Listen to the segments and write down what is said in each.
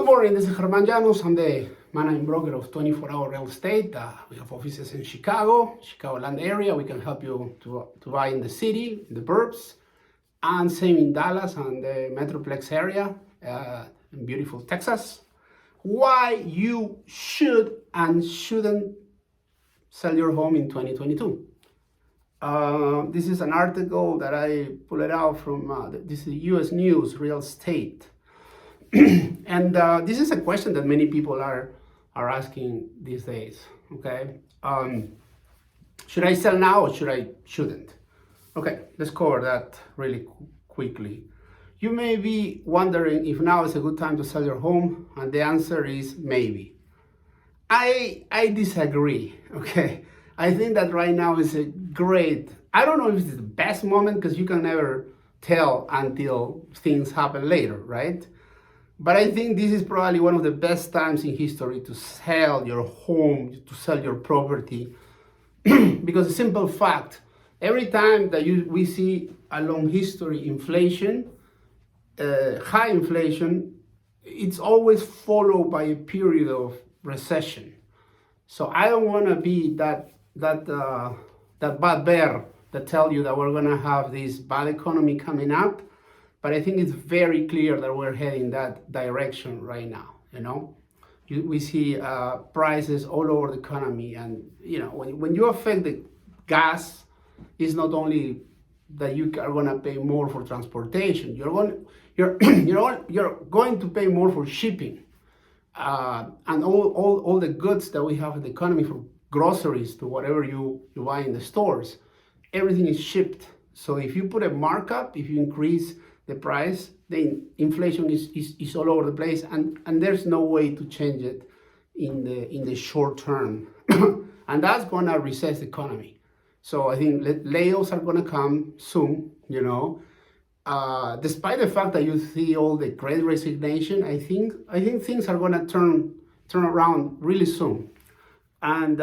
Good morning, this is Llanos. I'm the managing broker of 24-hour real estate. We have offices in Chicagoland area. We can help you to buy in the city, in the burbs, and same in Dallas and the Metroplex area, in beautiful Texas. Why you should and shouldn't sell your home in 2022. This is an article that I pulled it out from, this is US News Real Estate. And this is a question that many people are asking these days, okay? Should I sell now or shouldn't? Okay, let's cover that really quickly. You may be wondering if now is a good time to sell your home, and the answer is maybe. I disagree, okay? I think that right now is a great, I don't know if it's the best moment because you can never tell until things happen later, right? But I think this is probably one of the best times in history to sell your home, to sell your property. Because a simple fact, every time that we see a long history inflation, high inflation, it's always followed by a period of recession. So I don't want to be that bad bear that tell you that we're going to have this bad economy coming up. But I think it's very clear that we're heading that direction right now. You know, we see prices all over the economy, and you know, when you affect the gas, it's not only that you are going to pay more for transportation. You're going to pay more for shipping, and all the goods that we have in the economy, from groceries to whatever you buy in the stores, everything is shipped. So if you put a markup, if you increase the price, then inflation is all over the place, and there's no way to change it in the short term. And that's gonna recess the economy. So I think layoffs are gonna come soon, you know. Despite the fact that you see all the great resignation, I think things are gonna turn around really soon. And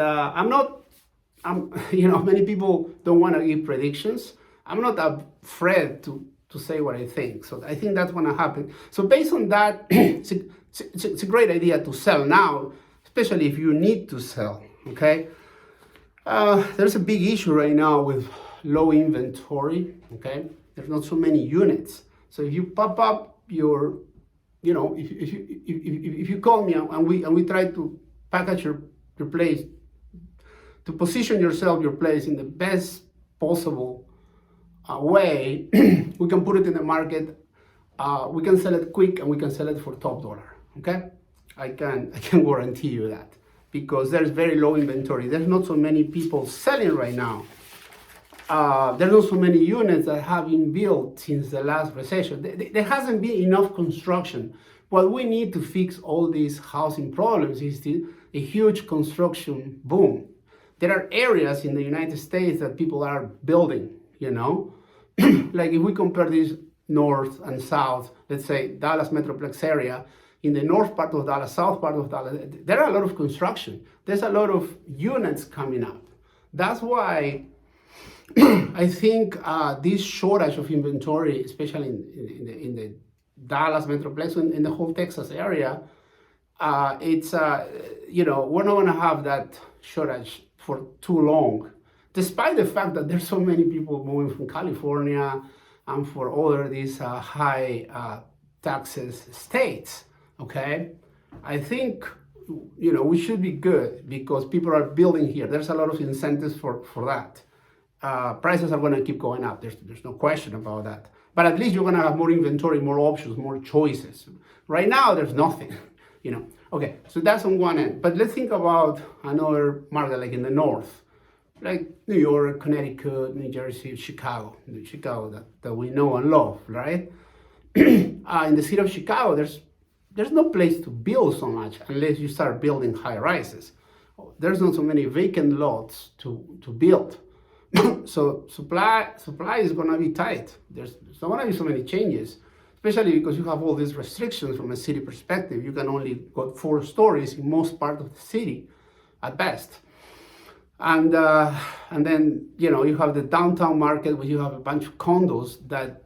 you know, many people don't wanna give predictions. I'm not afraid to say what I think. So I think that's going to happen. So based on that, it's a great idea to sell now, especially if you need to sell, okay? There's a big issue right now with low inventory, okay? There's not so many units. So if you pop up your, you know, if you call me and we try to package your place, to position your place in the best possible way, we can put it in the market. We can sell it quick, and we can sell it for top dollar. Okay, I can guarantee you that, because there's very low inventory. There's not so many people selling right now. There's not so many units that have been built since the last recession. There hasn't been enough construction. What we need to fix all these housing problems is a huge construction boom. There are areas in the United States that people are building. You know, like if we compare this north and south, let's say Dallas Metroplex area, in the north part of Dallas, south part of Dallas, there are a lot of construction. There's a lot of units coming up. That's why I think this shortage of inventory, especially in the Dallas Metroplex, in the whole Texas area, it's, you know, we're not going to have that shortage for too long. Despite the fact that there's so many people moving from California and for other these high taxes states, okay? I think, you know, we should be good because people are building here. There's a lot of incentives for that. Prices are going to keep going up. There's no question about that. But at least you're going to have more inventory, more options, more choices. Right now, there's nothing, you know. Okay, so that's on one end. But let's think about another market like in the north, like New York, Connecticut, New Jersey, Chicago that we know and love, right? In the city of Chicago, there's no place to build so much unless you start building high rises. There's not so many vacant lots to build. So supply is going to be tight. There's not going to be so many changes, especially because you have all these restrictions from a city perspective. You can only go 4 stories in most part of the city at best. And then, you know, you have the downtown market where you have a bunch of condos that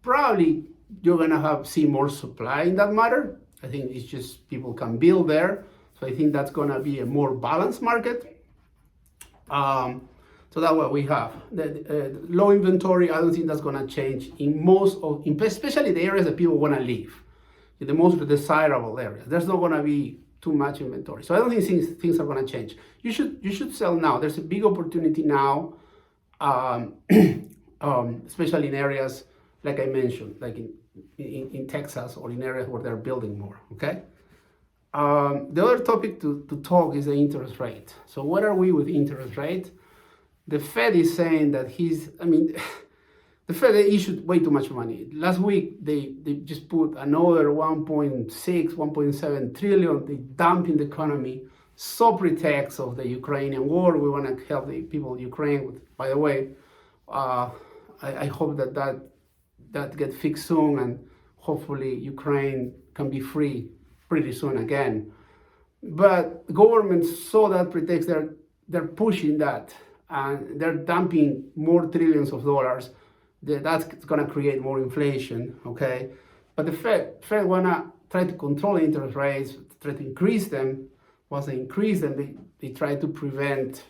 probably you're going to see more supply in that matter. I think it's just people can build there. So I think that's gonna be a more balanced market. So that's what we have. The low inventory, I don't think that's gonna change in most of, especially the areas that people wanna live, in the most desirable areas. There's not gonna be too much inventory. So I don't think things are gonna change. You should sell now. There's a big opportunity now, especially in areas like I mentioned, like in Texas or in areas where they're building more, okay? The other topic to talk is the interest rate. So where are we with interest rate? The Fed is saying that the Fed issued way too much money. Last week, they just put another 1.6, 1.7 trillion, they dump in the economy, so pretext of the Ukrainian war. We want to help the people of Ukraine. By the way, I hope that gets fixed soon, and hopefully Ukraine can be free pretty soon again. But governments saw that pretext, they're pushing that, and they're dumping more trillions of dollars. That's gonna create more inflation, okay? But the Fed wanna try to control interest rates, try to increase them. Once they increase them, they try to prevent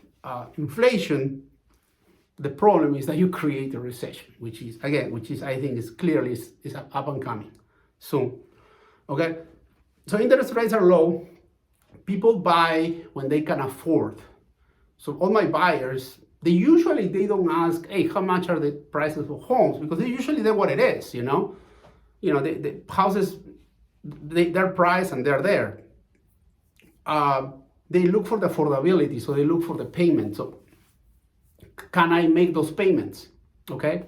inflation. The problem is that you create a recession, which is I think is clearly is up and coming soon. Okay, so interest rates are low. People buy when they can afford. So all my buyers, they don't ask, hey, how much are the prices of homes? Because they usually know what it is, you know. The houses, they're priced and they're there. They look for the affordability, so they look for the payment. So can I make those payments? Okay,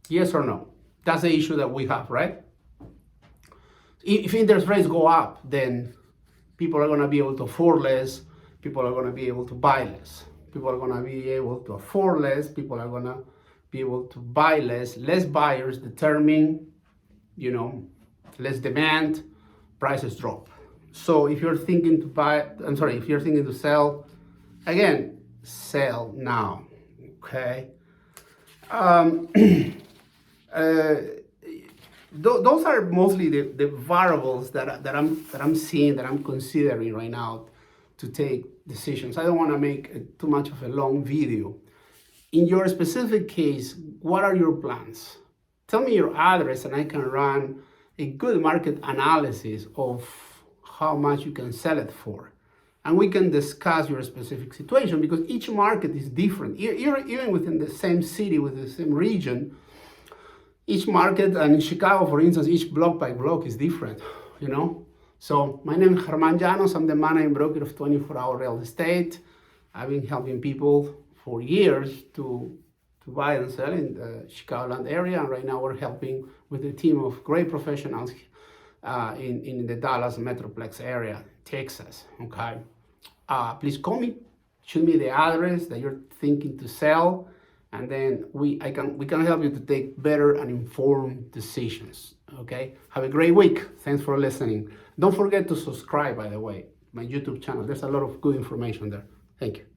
yes or no? That's the issue that we have, right? If interest rates go up, then people are going to be able to afford less. People are going to be able to buy less. People are going to be able to afford less. People are going to be able to buy less. Less buyers determine, less demand, prices drop. So if you're thinking if you're thinking to sell, again, sell now. Okay. Those are mostly the variables that I'm seeing, that I'm considering right now to take decisions. I don't want to make too much of a long video. In your specific case, what are your plans? Tell me your address and I can run a good market analysis of how much you can sell it for. And we can discuss your specific situation, because each market is different. Even within the same city, with the same region, each market, and in Chicago, for instance, each block by block is different, So my name is Llanos. I'm the managing broker of 24-Hour Real Estate. I've been helping people for years to buy and sell in the Chicagoland area. And right now we're helping with a team of great professionals in the Dallas Metroplex area, Texas, okay? Please call me, shoot me the address that you're thinking to sell, and then we can help you to take better and informed decisions. Okay, have a great week. Thanks for listening. Don't forget to subscribe, by the way, my YouTube channel. There's a lot of good information there. Thank you.